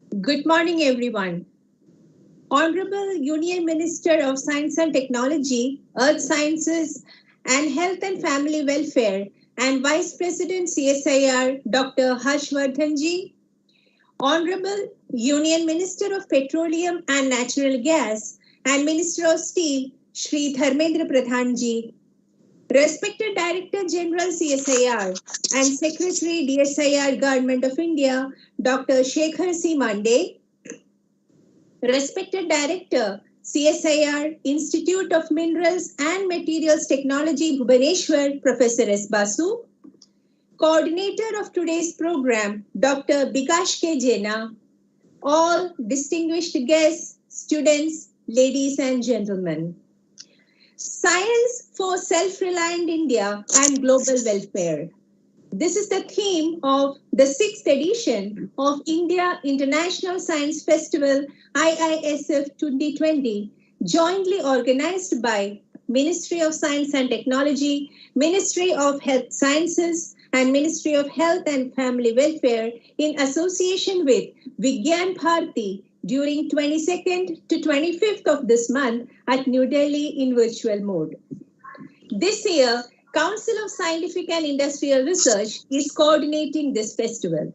Good morning, everyone. Honorable Union Minister of Science and Technology, Earth Sciences, and Health and Family Welfare, and Vice President CSIR, Dr. Harshvardhan ji, Honorable Union Minister of Petroleum and Natural Gas, and Minister of Steel, Shri Dharmendra Pradhan ji, respected Director General CSIR and Secretary DSIR Government of India, Dr. Shekhar C. Mande, respected Director, CSIR, Institute of Minerals and Materials Technology, Bhubaneswar, Professor S. Basu, coordinator of today's program, Dr. Bikash K. Jena, all distinguished guests, students, ladies and gentlemen. Science for Self-Reliant India and Global Welfare. This is the theme of the 6th edition of India International Science Festival IISF 2020, jointly organized by Ministry of Science and Technology, Ministry of Health Sciences, and Ministry of Health and Family Welfare in association with Vigyan Bharati during 22nd to 25th of this month at New Delhi in virtual mode. This year, Council of Scientific and Industrial Research is coordinating this festival.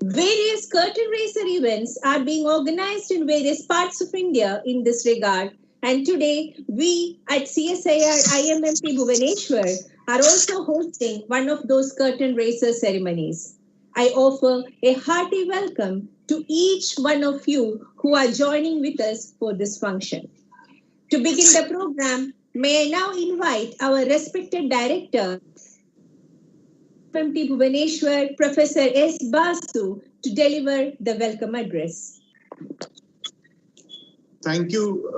Various curtain raiser events are being organized in various parts of India in this regard, and today we at CSIR IMMP Bhubaneswar are also hosting one of those curtain raiser ceremonies. I offer a hearty welcome to each one of you who are joining with us for this function. To begin the program, may I now invite our respected director, IMMP Bhubaneswar, Professor S. Basu, to deliver the welcome address. Thank you,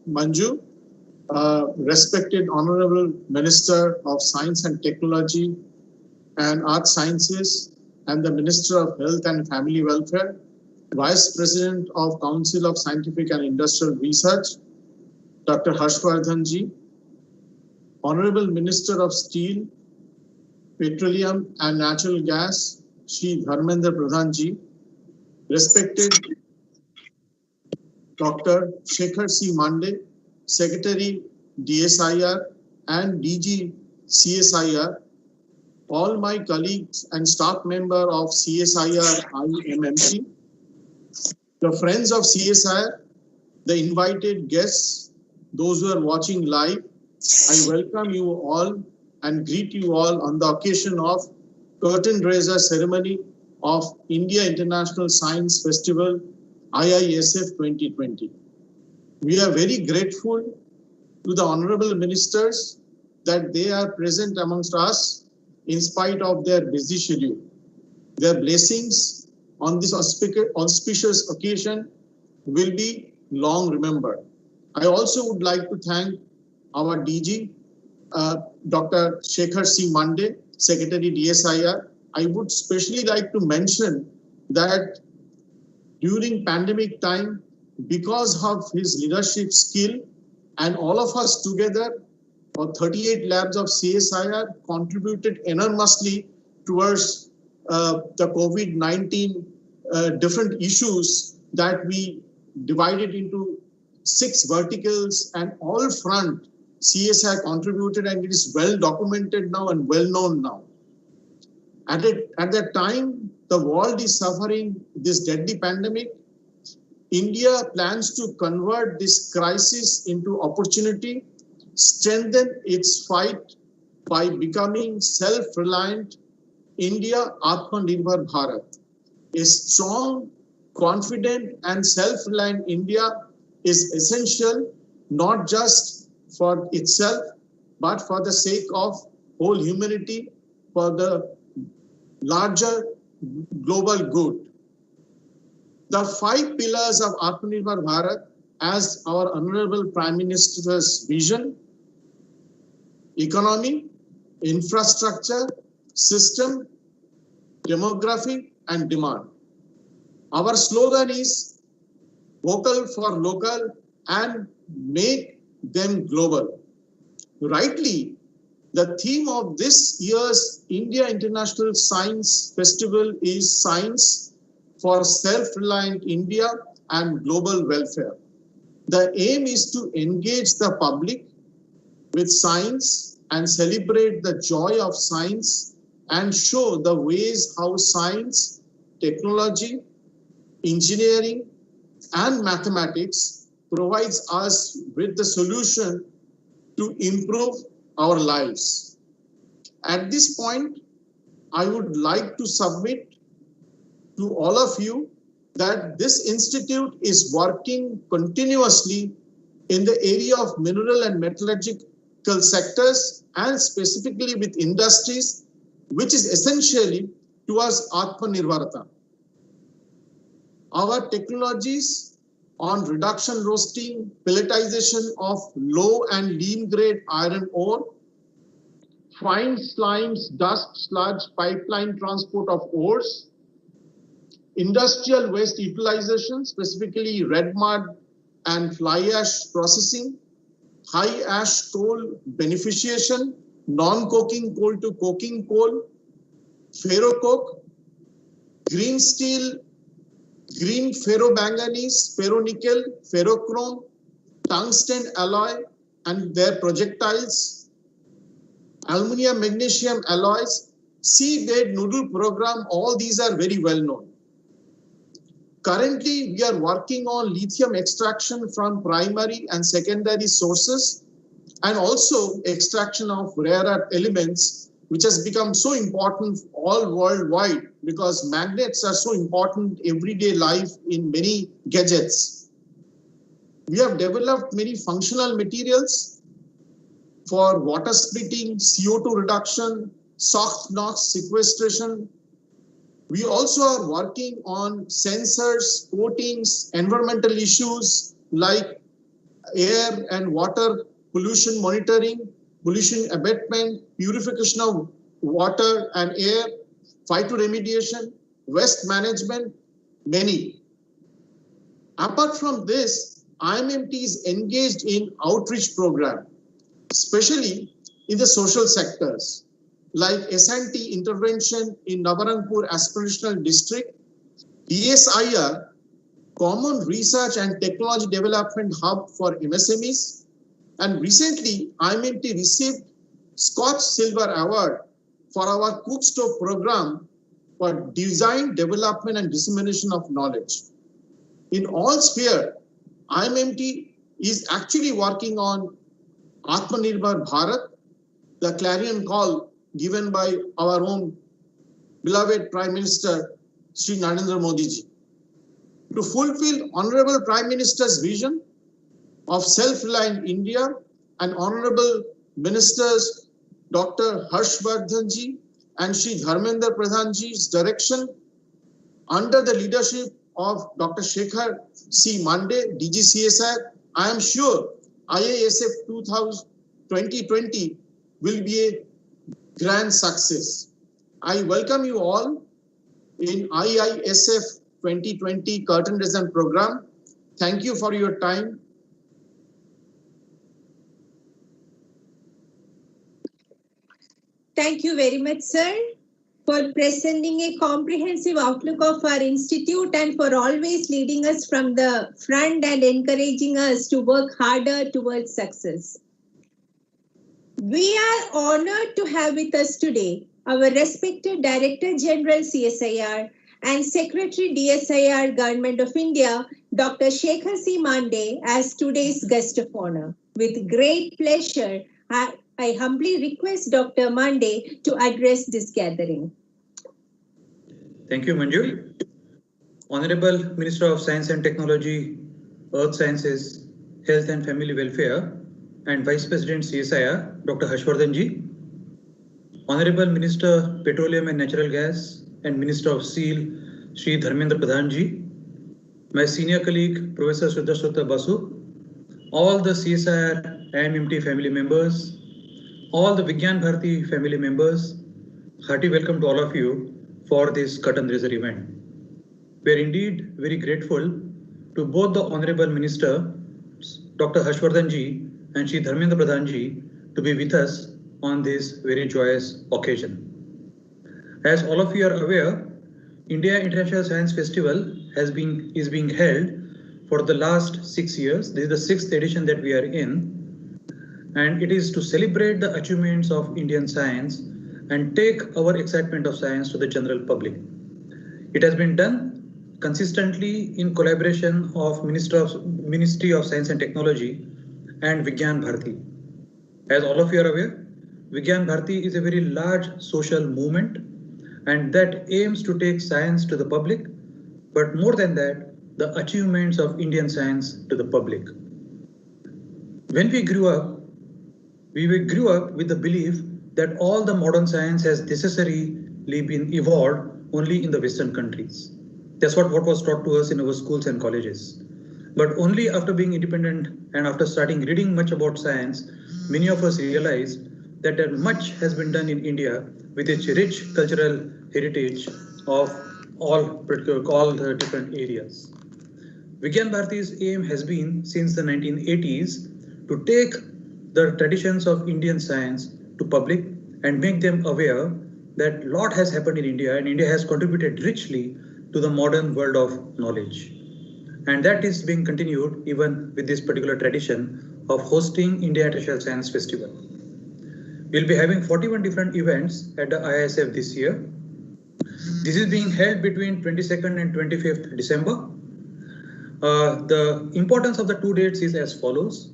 Manju. Respected Honorable Minister of Science and Technology and Art Sciences and the Minister of Health and Family Welfare, Vice President of Council of Scientific and Industrial Research, Dr. Harshvardhan ji, Honorable Minister of Steel, Petroleum and Natural Gas, Shri Dharmendra Pradhan ji, respected Dr. Shekhar C. Mande, Secretary DSIR and DG CSIR, all my colleagues and staff member of CSIR IMMP, the friends of CSIR, the invited guests, those who are watching live, I welcome you all and greet you all on the occasion of curtain raiser ceremony of India International Science Festival IISF 2020. We are very grateful to the honorable ministers that they are present amongst us in spite of their busy schedule. Their blessings on this auspicious occasion will be long remembered. I also would like to thank our DG, Dr. Shekhar C. Mande, Secretary DSIR. I would especially like to mention that during pandemic time, because of his leadership skill and all of us together, 38 labs of CSIR contributed enormously towards the COVID-19 different issues that we divided into 6 verticals, and all front CSIR contributed, and it is well documented now and well known now. At that time, the world is suffering this deadly pandemic. India plans to convert this crisis into opportunity, strengthen its fight by becoming self-reliant India Atmanirbhar Bharat. A strong, confident and self-reliant India is essential not just for itself, but for the sake of whole humanity, for the larger global good. The 5 pillars of Atmanirbhar Bharat, as our Honorable Prime Minister's vision: economy, infrastructure, system, demography, and demand. Our slogan is vocal for local and make them global. Rightly, the theme of this year's India International Science Festival is Science for self-reliant India and global welfare. The aim is to engage the public with science and celebrate the joy of science and show the ways how science, technology, engineering, and mathematics provides us with the solution to improve our lives. At this point, I would like to submit to all of you that this institute is working continuously in the area of mineral and metallurgical sectors and specifically with industries, which is essentially towards Atmanirbharata. Our technologies on reduction roasting, pelletization of low and lean grade iron ore, fine slimes, dust, sludge, pipeline transport of ores, industrial waste utilization, specifically red mud and fly ash processing, high ash coal beneficiation, non-coking coal to coking coal, ferrocoke, green steel, green ferromanganese, ferronickel, ferrochrome, tungsten alloy and their projectiles, aluminium magnesium alloys, seabed noodle program, all these are very well known. Currently, we are working on lithium extraction from primary and secondary sources and also extraction of rare earth elements, which has become so important all worldwide because magnets are so important everyday life in many gadgets. We have developed many functional materials for water splitting, CO2 reduction, soft NOx sequestration. We also are working on sensors, coatings, environmental issues like air and water pollution monitoring, pollution abatement, purification of water and air, phytoremediation, waste management, many. Apart from this, IMMT is engaged in outreach program, especially in the social sectors, like S&T intervention in Nabarangpur Aspirational District, DSIR, Common Research and Technology Development Hub for MSMEs, and recently IMMT received Scotch Silver Award for our Cook Stove program for design, development and dissemination of knowledge. In all spheres, IMMT is actually working on Atmanirbhar Bharat, the clarion call given by our own beloved Prime Minister, Sri Narendra Modi ji. To fulfill Honorable Prime Minister's vision of self-reliant India and Honorable Ministers Dr. Harshvardhan ji and Sri Dharmendra Pradhan ji's direction, under the leadership of Dr. Shekhar C. Mande, DG CSR, I am sure IISF 2020 will be a grand success. I welcome you all in IISF 2020 Curtain Raiser program. Thank you for your time. Thank you very much, sir, for presenting a comprehensive outlook of our institute and for always leading us from the front and encouraging us to work harder towards success. We are honored to have with us today our respected Director General CSIR and Secretary DSIR Government of India, Dr. Shekhar C. Mande, as today's guest of honor. With great pleasure, I humbly request Dr. Mande to address this gathering. Thank you, Manju. Honorable Minister of Science and Technology, Earth Sciences, Health and Family Welfare, and Vice President CSIR, Dr. Harshvardhan ji. Honorable Minister Petroleum and Natural Gas and Minister of Steel, Sri Dharmendra Pradhan ji. My senior colleague, Professor Sudhaswata Basu, all the CSIR IMMT family members, all the Vigyan Bharati family members, hearty welcome to all of you for this Curtain Raiser event. We are indeed very grateful to both the Honorable Minister, Dr. Harshvardhan ji and Sri Dharmendra Pradhan ji to be with us on this very joyous occasion. As all of you are aware, India International Science Festival is being held for the last 6 years. This is the sixth edition that we are in, and it is to celebrate the achievements of Indian science and take our excitement of science to the general public. It has been done consistently in collaboration of Ministry of Science and Technology and Vigyan Bharati. As all of you are aware, Vigyan Bharati is a very large social movement and that aims to take science to the public, but more than that, the achievements of Indian science to the public. When we grew up with the belief that all the modern science has necessarily been evolved only in the Western countries. That's what was taught to us in our schools and colleges. But only after being independent and after starting reading much about science, many of us realized that much has been done in India with its rich cultural heritage of all the different areas. Vigyan Bharati's aim has been since the 1980s to take the traditions of Indian science to public and make them aware that a lot has happened in India and India has contributed richly to the modern world of knowledge. And that is being continued even with this particular tradition of hosting India International Science Festival. We'll be having 41 different events at the IISF this year. This is being held between 22nd and 25th December. The importance of the two dates is as follows.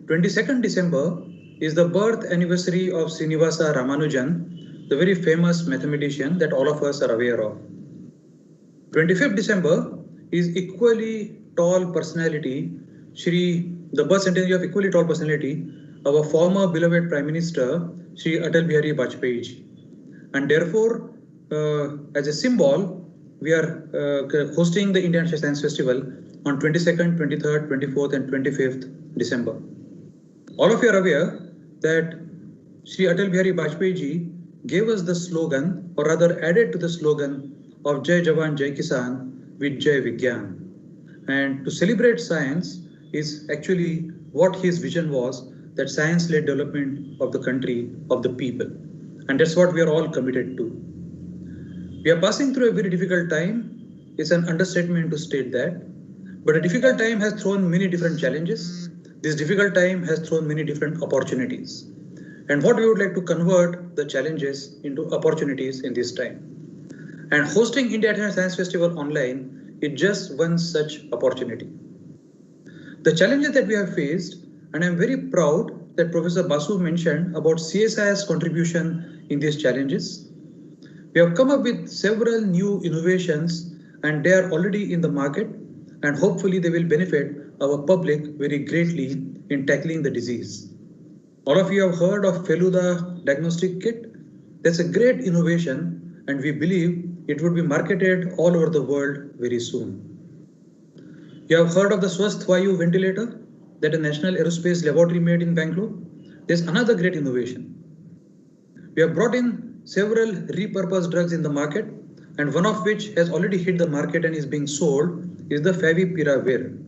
22nd December is the birth anniversary of Srinivasa Ramanujan, the very famous mathematician that all of us are aware of. 25th December is equally tall personality, the birth centenary of equally tall personality, our former beloved Prime Minister, Shri Atal Bihari Vajpayee. And therefore, as a symbol, we are hosting the Indian Science Festival on 22nd, 23rd, 24th and 25th December. All of you are aware that Shri Atal Bihari Vajpayee gave us the slogan, or rather added to the slogan of Jai Jawan, Jai Kisan with Jai Vigyan. And to celebrate science is actually what his vision was, that science-led development of the country, of the people. And that's what we are all committed to. We are passing through a very difficult time. It's an understatement to state that. But a difficult time has thrown many different challenges. This difficult time has thrown many different opportunities. And what we would like to convert the challenges into opportunities in this time. And hosting India International Science Festival online is just one such opportunity. The challenges that we have faced, and I'm very proud that Professor Basu mentioned about CSIR's contribution in these challenges. We have come up with several new innovations and they are already in the market, and hopefully they will benefit our public very greatly in tackling the disease. All of you have heard of Feluda diagnostic kit. That's a great innovation and we believe it would be marketed all over the world very soon. You have heard of the Swasth Vayu ventilator that the National Aerospace Laboratory made in Bangalore. There's another great innovation. We have brought in several repurposed drugs in the market, and one of which has already hit the market and is being sold is the Favipiravir.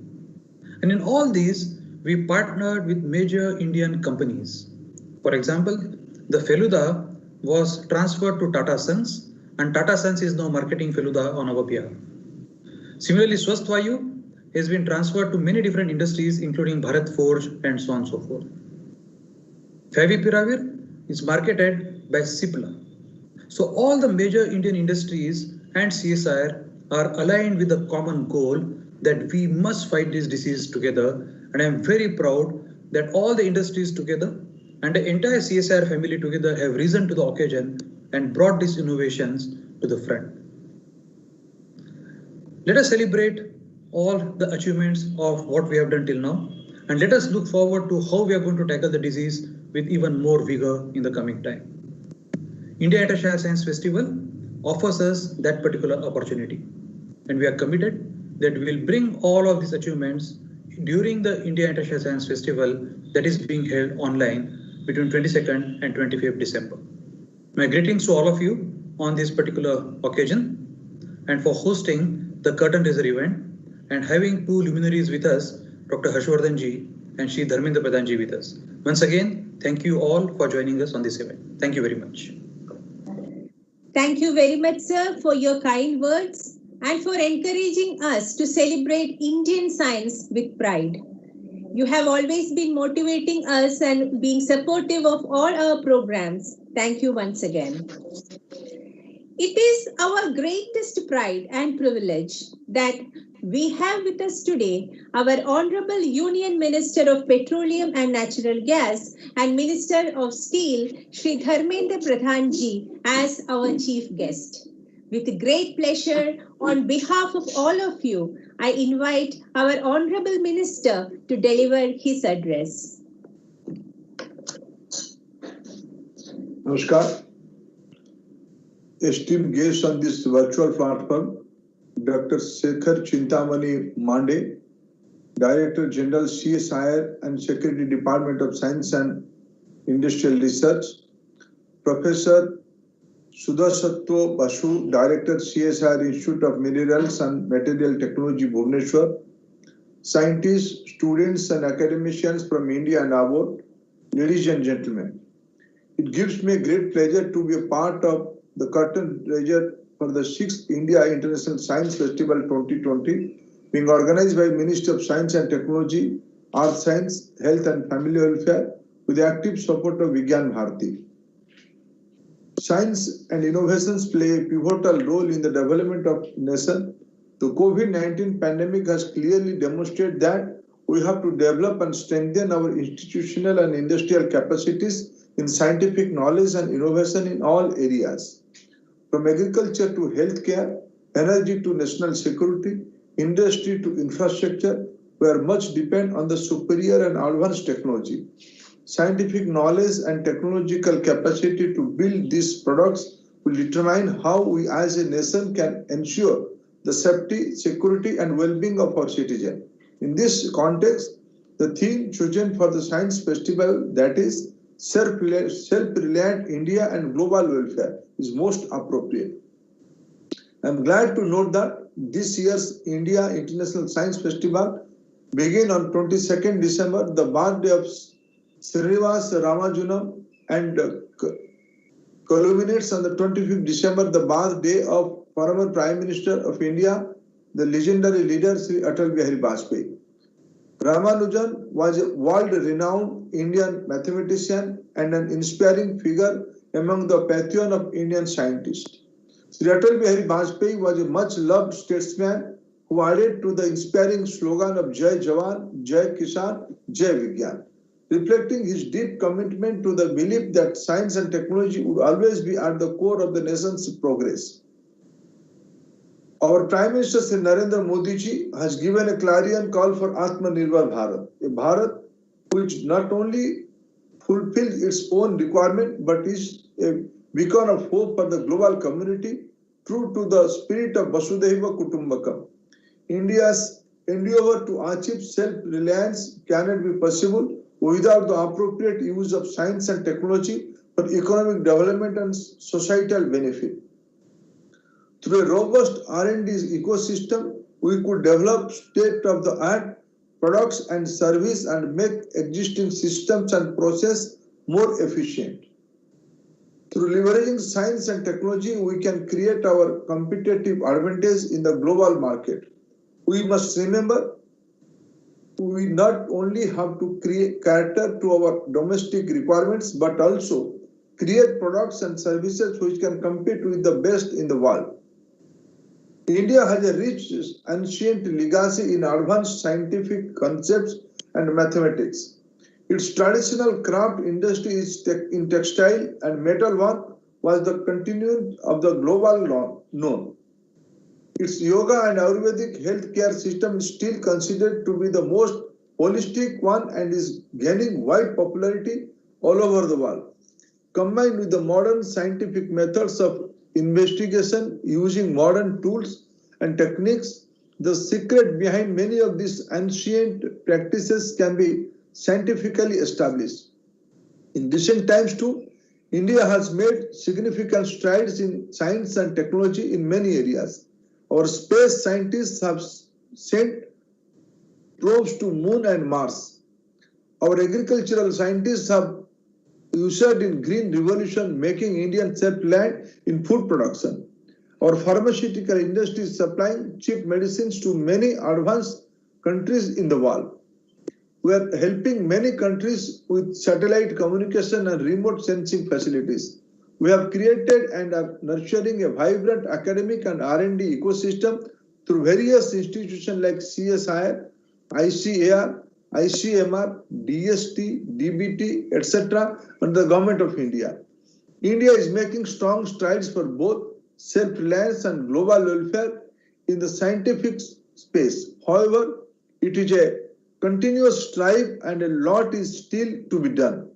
And in all these, we partnered with major Indian companies. For example, the Feluda was transferred to Tata Sons, and Tata Sons is now marketing Feluda on our behalf. Similarly, Swasth Vayu has been transferred to many different industries, including Bharat Forge and so on and so forth. Favipiravir is marketed by Cipla. So all the major Indian industries and CSIR are aligned with the common goal that we must fight this disease together. And I'm very proud that all the industries together and the entire CSIR family together have risen to the occasion and brought these innovations to the front. Let us celebrate all the achievements of what we have done till now, and let us look forward to how we are going to tackle the disease with even more vigor in the coming time. India International Science Festival offers us that particular opportunity, and we are committed that we will bring all of these achievements during the India International Science Festival that is being held online between 22nd and 25th December. My greetings to all of you on this particular occasion and for hosting the curtain raiser event and having two luminaries with us, Dr. Harshvardhan ji and Shri Dharmendra Pradhan ji with us. Once again, thank you all for joining us on this event. Thank you very much. Thank you very much, sir, for your kind words and for encouraging us to celebrate Indian science with pride. You have always been motivating us and being supportive of all our programs. Thank you once again. It is our greatest pride and privilege that we have with us today our Honorable Union Minister of Petroleum and Natural Gas and Minister of Steel, Shri Dharmendra Pradhan ji, as our chief guest. With great pleasure, on behalf of all of you, I invite our Honorable Minister to deliver his address. Namaskar. Esteemed guests on this virtual platform, Dr. Shekhar Chintamani Mande, Director General CSIR and Secretary Department of Science and Industrial Research, Professor Sudhasatwa Basu, Director CSIR Institute of Minerals and Material Technology, Bhubaneswar, scientists, students and academicians from India and abroad, ladies and gentlemen. It gives me great pleasure to be a part of the curtain raiser for the 6th India International Science Festival 2020, being organized by Ministry of Science and Technology, Earth Science, Health and Family Welfare, with the active support of Vigyan Bharati. Science and innovations play a pivotal role in the development of nation. The COVID-19 pandemic has clearly demonstrated that we have to develop and strengthen our institutional and industrial capacities in scientific knowledge and innovation in all areas. From agriculture to healthcare, energy to national security, industry to infrastructure, where much depend on the superior and advanced technology. Scientific knowledge and technological capacity to build these products will determine how we as a nation can ensure the safety, security and well-being of our citizens. In this context, the theme chosen for the Science Festival, that is Self-Reliant India and Global Welfare, is most appropriate. I am glad to note that this year's India International Science Festival began on 22nd December, the birthday of Srinivas Ramanujan, and culminates on the 25th December, the birthday of former Prime Minister of India, the legendary leader Sri Atal Bihari Vajpayee. Ramanujan was a world-renowned Indian mathematician and an inspiring figure among the pantheon of Indian scientists. Sri Atal Bihari Vajpayee was a much-loved statesman who added to the inspiring slogan of Jai Jawan, Jai Kisan, Jai Vigyan, reflecting his deep commitment to the belief that science and technology would always be at the core of the nation's progress. Our Prime Minister Sri Narendra Modi ji has given a clarion call for Atmanirbhar Bharat, a Bharat which not only fulfills its own requirement but is a beacon of hope for the global community, true to the spirit of Vasudhaiva Kutumbakam. India's endeavor to achieve self-reliance cannot be possible without the appropriate use of science and technology for economic development and societal benefit. Through a robust R&D ecosystem, we could develop state-of-the-art products and service and make existing systems and process more efficient. Through leveraging science and technology, we can create our competitive advantage in the global market. We must remember, we not only have to cater to our domestic requirements, but also create products and services which can compete with the best in the world. India has a rich ancient legacy in advanced scientific concepts and mathematics. Its traditional craft industry in textile and metal work was the continuum of the global known. Its yoga and Ayurvedic healthcare system is still considered to be the most holistic one and is gaining wide popularity all over the world. Combined with the modern scientific methods of investigation using modern tools and techniques, the secret behind many of these ancient practices can be scientifically established. In recent times too, India has made significant strides in science and technology in many areas. Our space scientists have sent probes to Moon and Mars. Our agricultural scientists have ushered in green revolution, making India self-reliant in food production. Our pharmaceutical industry is supplying cheap medicines to many advanced countries in the world. We are helping many countries with satellite communication and remote sensing facilities. We have created and are nurturing a vibrant academic and R&D ecosystem through various institutions like CSIR, ICAR, ICMR, DST, DBT, etc. under the Government of India. India is making strong strides for both self-reliance and global welfare in the scientific space. However, it is a continuous strive and a lot is still to be done.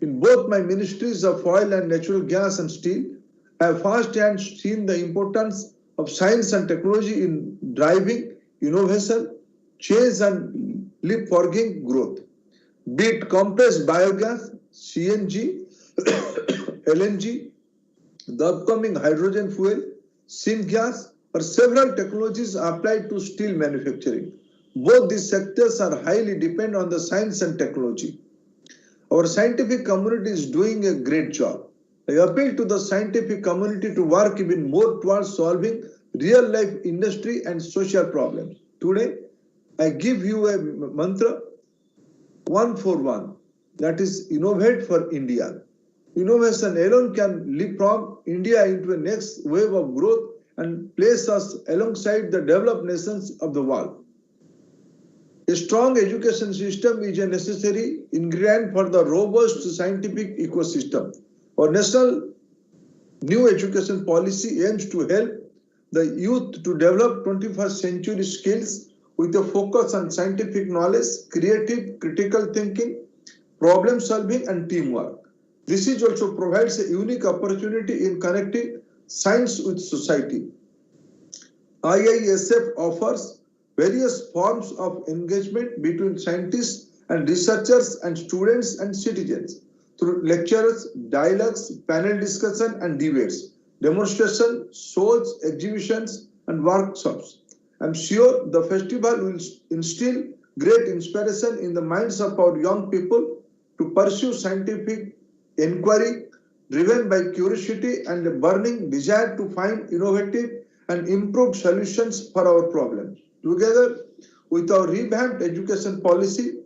In both my ministries of oil and natural gas and steel, I have firsthand seen the importance of science and technology in driving innovation, change and leapfrogging growth. Be it compressed biogas, CNG, LNG, the upcoming hydrogen fuel, syngas, or several technologies applied to steel manufacturing. Both these sectors are highly dependent on the science and technology. Our scientific community is doing a great job. I appeal to the scientific community to work even more towards solving real-life industry and social problems. Today, I give you a mantra, 141, that is innovate for India. Innovation alone can leapfrog India into a next wave of growth and place us alongside the developed nations of the world. A strong education system is a necessary ingredient for the robust scientific ecosystem. Our national new education policy aims to help the youth to develop 21st century skills with a focus on scientific knowledge, creative, critical thinking, problem solving, and teamwork. This is also provides a unique opportunity in connecting science with society. IISF offers various forms of engagement between scientists and researchers and students and citizens through lectures, dialogues, panel discussion and debates, demonstration, shows, exhibitions and workshops. I'm sure the festival will instill great inspiration in the minds of our young people to pursue scientific inquiry driven by curiosity and a burning desire to find innovative and improved solutions for our problems. Together with our revamped education policy,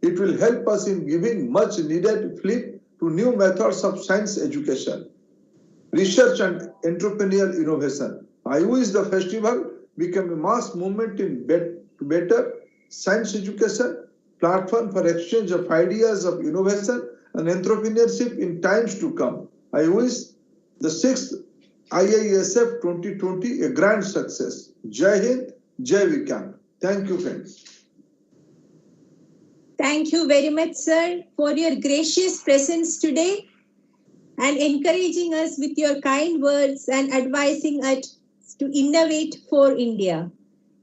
it will help us in giving much needed flip to new methods of science education, research and entrepreneurial innovation. I wish the festival become a mass movement in better science education, platform for exchange of ideas of innovation and entrepreneurship in times to come. I wish the 6th IISF 2020 a grand success. Jai Hind, Jai Vikram. Thank you, friends. Thank you very much, sir, for your gracious presence today and encouraging us with your kind words and advising us to innovate for India.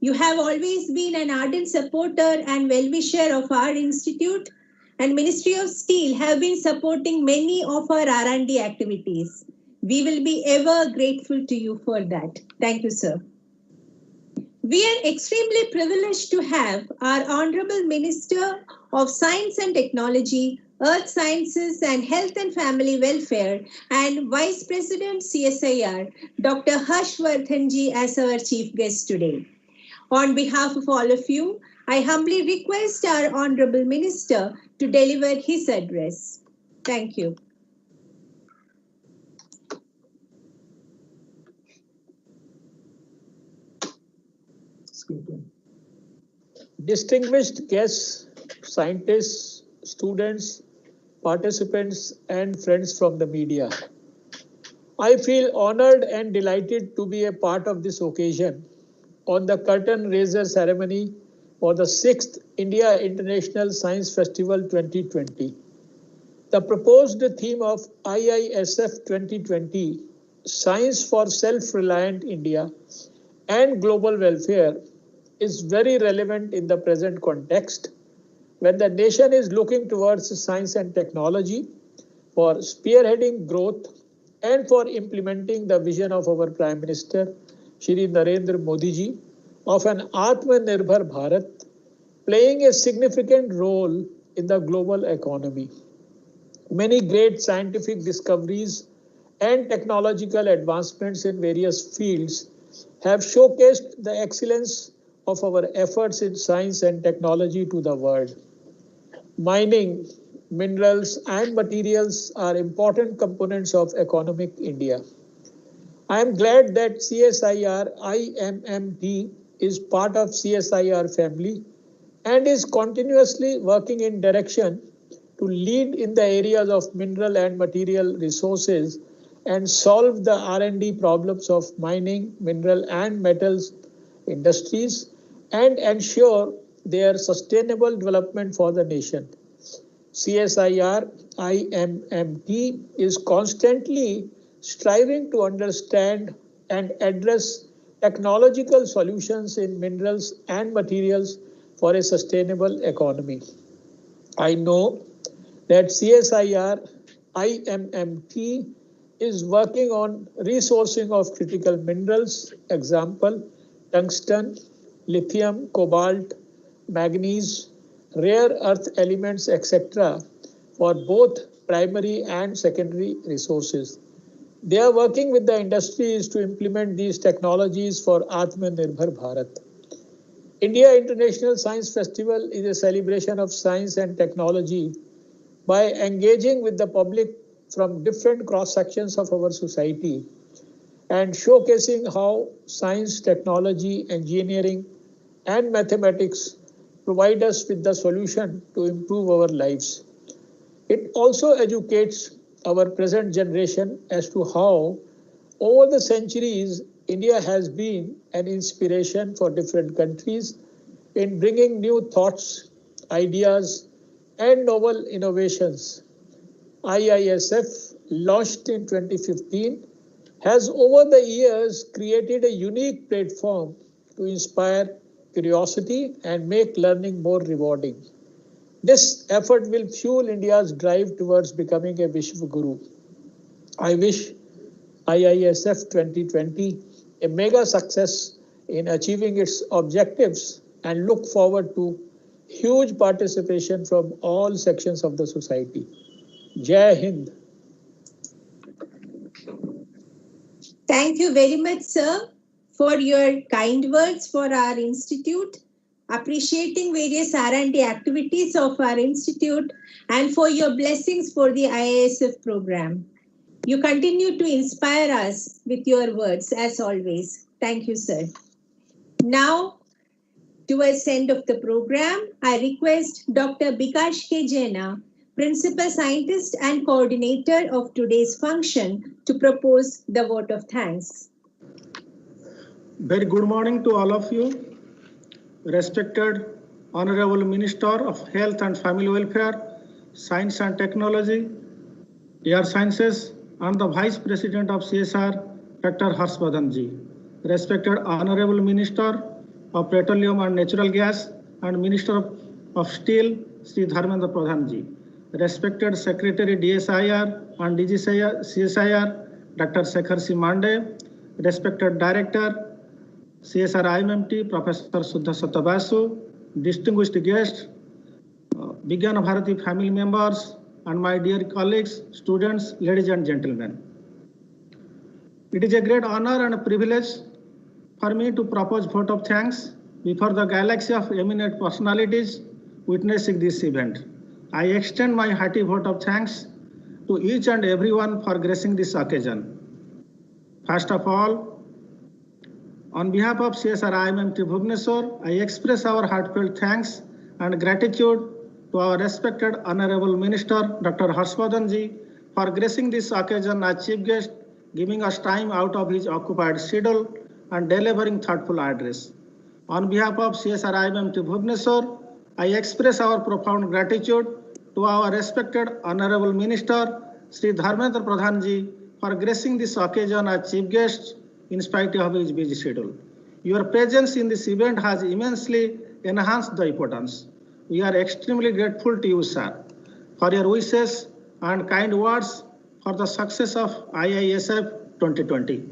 You have always been an ardent supporter and well-wisher of our institute, and Ministry of Steel have been supporting many of our R&D activities. We will be ever grateful to you for that. Thank you, sir. We are extremely privileged to have our Honorable Minister of Science and Technology, Earth Sciences and Health and Family Welfare and Vice President CSIR, Dr. Vardhan ji as our chief guest today. On behalf of all of you, I humbly request our Honorable Minister to deliver his address. Thank you. Distinguished guests, scientists, students, participants, and friends from the media. I feel honored and delighted to be a part of this occasion on the curtain raiser ceremony for the 6th India International Science Festival 2020. The proposed theme of IISF 2020, Science for Self-Reliant India and Global Welfare, is very relevant in the present context when the nation is looking towards science and technology for spearheading growth and for implementing the vision of our Prime Minister, Shri Narendra Modi ji, of an Atmanirbhar Bharat, playing a significant role in the global economy. Many great scientific discoveries and technological advancements in various fields have showcased the excellence of our efforts in science and technology to the world. Mining, minerals, and materials are important components of economic India. I am glad that CSIR IMMT is part of CSIR family and is continuously working in direction to lead in the areas of mineral and material resources and solve the R&D problems of mining, mineral and metals industries and ensure their sustainable development for the nation. CSIR IMMT is constantly striving to understand and address technological solutions in minerals and materials for a sustainable economy. I know that CSIR IMMT is working on resourcing of critical minerals, example, tungsten, lithium, cobalt, manganese, rare earth elements, etc., for both primary and secondary resources. They are working with the industries to implement these technologies for Atmanirbhar Bharat. India International Science Festival is a celebration of science and technology by engaging with the public from different cross sections of our society and showcasing how science, technology, engineering, and mathematics provide us with the solution to improve our lives. It also educates our present generation as to how, over the centuries, India has been an inspiration for different countries in bringing new thoughts, ideas, and novel innovations. IISF, launched in 2015, has over the years created a unique platform to inspire curiosity and make learning more rewarding. This effort will fuel India's drive towards becoming a Vishwa Guru. I wish IISF 2020 a mega success in achieving its objectives and look forward to huge participation from all sections of the society. Jai Hind. Thank you very much, sir, for your kind words for our institute, appreciating various R&D activities of our institute, and for your blessings for the IISF program. You continue to inspire us with your words, as always. Thank you, sir. Now, towards the end of the program, I request Dr. Bikash K. Jaina, Principal Scientist and Coordinator of today's function, to propose the vote of thanks. Very good morning to all of you. Respected Honorable Minister of Health and Family Welfare, Science and Technology, Air Sciences, and the Vice President of CSR, Dr. Vardhan ji. Respected Honorable Minister of Petroleum and Natural Gas and Minister of Steel, Sri Dharmendra Pradhan ji. Respected Secretary DSIR and DG CSIR, Dr. Shekhar C. Mande. Respected Director, CSR IMMT, Professor Suddha Satyabasu. Distinguished guests, Vigyan Bharati family members, and my dear colleagues, students, ladies and gentlemen. It is a great honor and a privilege for me to propose vote of thanks before the galaxy of eminent personalities witnessing this event. I extend my hearty vote of thanks to each and everyone for gracing this occasion. First of all, on behalf of CSR IMMT Bhubaneswar, I express our heartfelt thanks and gratitude to our respected Honorable Minister, Dr. Vardhan ji, for gracing this occasion as Chief Guest, giving us time out of his occupied schedule and delivering thoughtful address. On behalf of CSR IMMT Bhubaneswar, I express our profound gratitude to our respected Honorable Minister, Sri Dharmendra Pradhan ji, for gracing this occasion as Chief Guest in spite of his busy schedule. Your presence in this event has immensely enhanced the importance. We are extremely grateful to you, sir, for your wishes and kind words for the success of IISF 2020.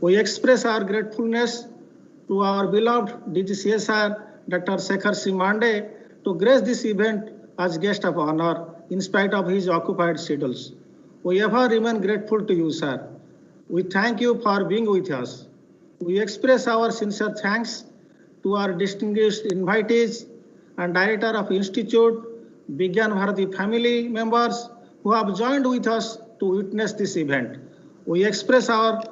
We express our gratefulness to our beloved DGCSR, Dr. Shekhar C. Mande, to grace this event as guest of honor. in spite of his occupied schedules. We ever remain grateful to you, sir. We thank you for being with us. We express our sincere thanks to our distinguished invitees and Director of Institute, Vigyan Bharati family members who have joined with us to witness this event. We express our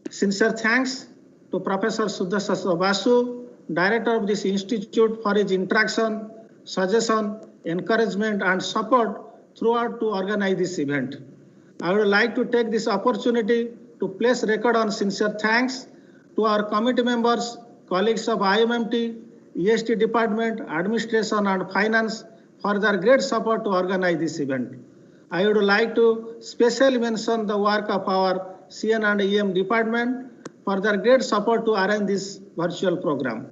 sincere thanks to Professor Sudarshan Basu, Director of this institute, for his interaction, suggestion, encouragement, and support throughout to organize this event. I would like to take this opportunity to place record on sincere thanks to our committee members, colleagues of IMMT, EST Department, Administration and Finance for their great support to organize this event. I would like to specially mention the work of our CN and EM Department for their great support to arrange this virtual program.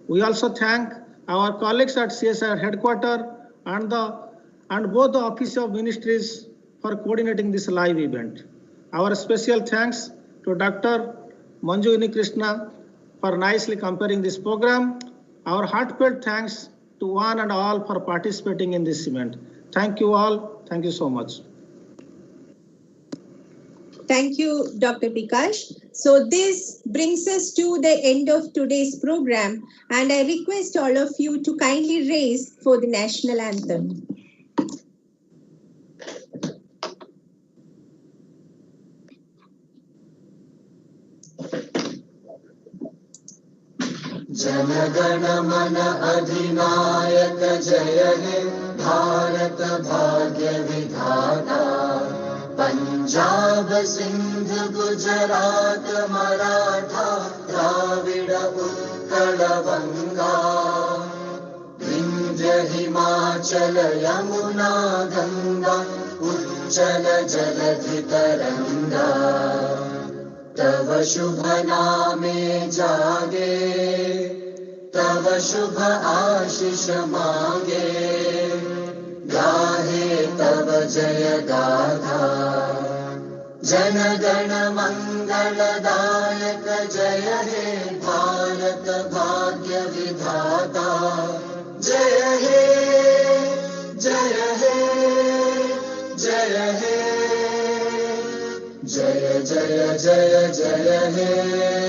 We also thank our colleagues at CSIR headquarters and both the Office of Ministries for coordinating this live event. Our special thanks to Dr. Manju Unikrishna for nicely comparing this program. Our heartfelt thanks to one and all for participating in this event. Thank you all. Thank you so much. Thank you, Dr. Bikash. So this brings us to the end of today's program, and I request all of you to kindly raise for the national anthem. जनगण मन अधिनायक जय हे भारत भाग्य विधाता पंजाब सिंध गुजरात मराठा द्राविड उत्कल गंगा विंध्य हिमाचल यमुना गंगा उच्चल जलधि तरंगा तव शुभ नामे जागे तव शुभ आशीष मांगे गाहे तव जय गाथा जन गण मंगलदायक जय हे भारत भाग्य विधाता जय हे जय हे जय हे जय जय जय जय हे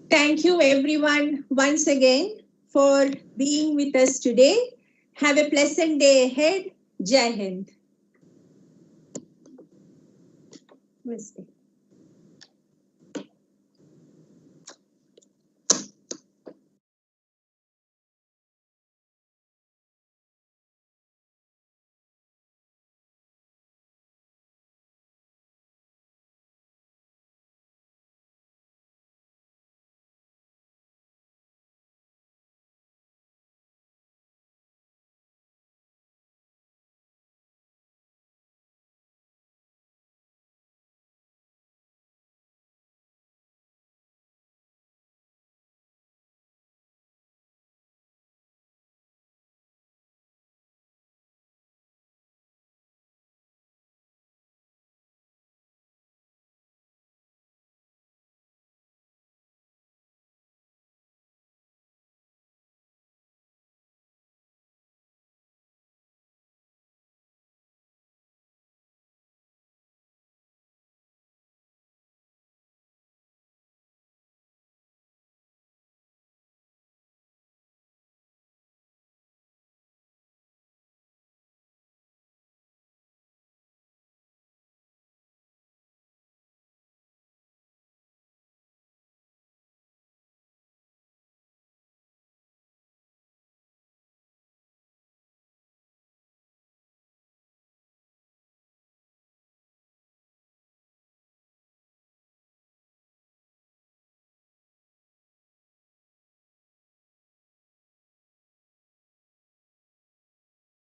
Thank you everyone once again for being with us today. Have a pleasant day ahead. Jai Hind. Namaste.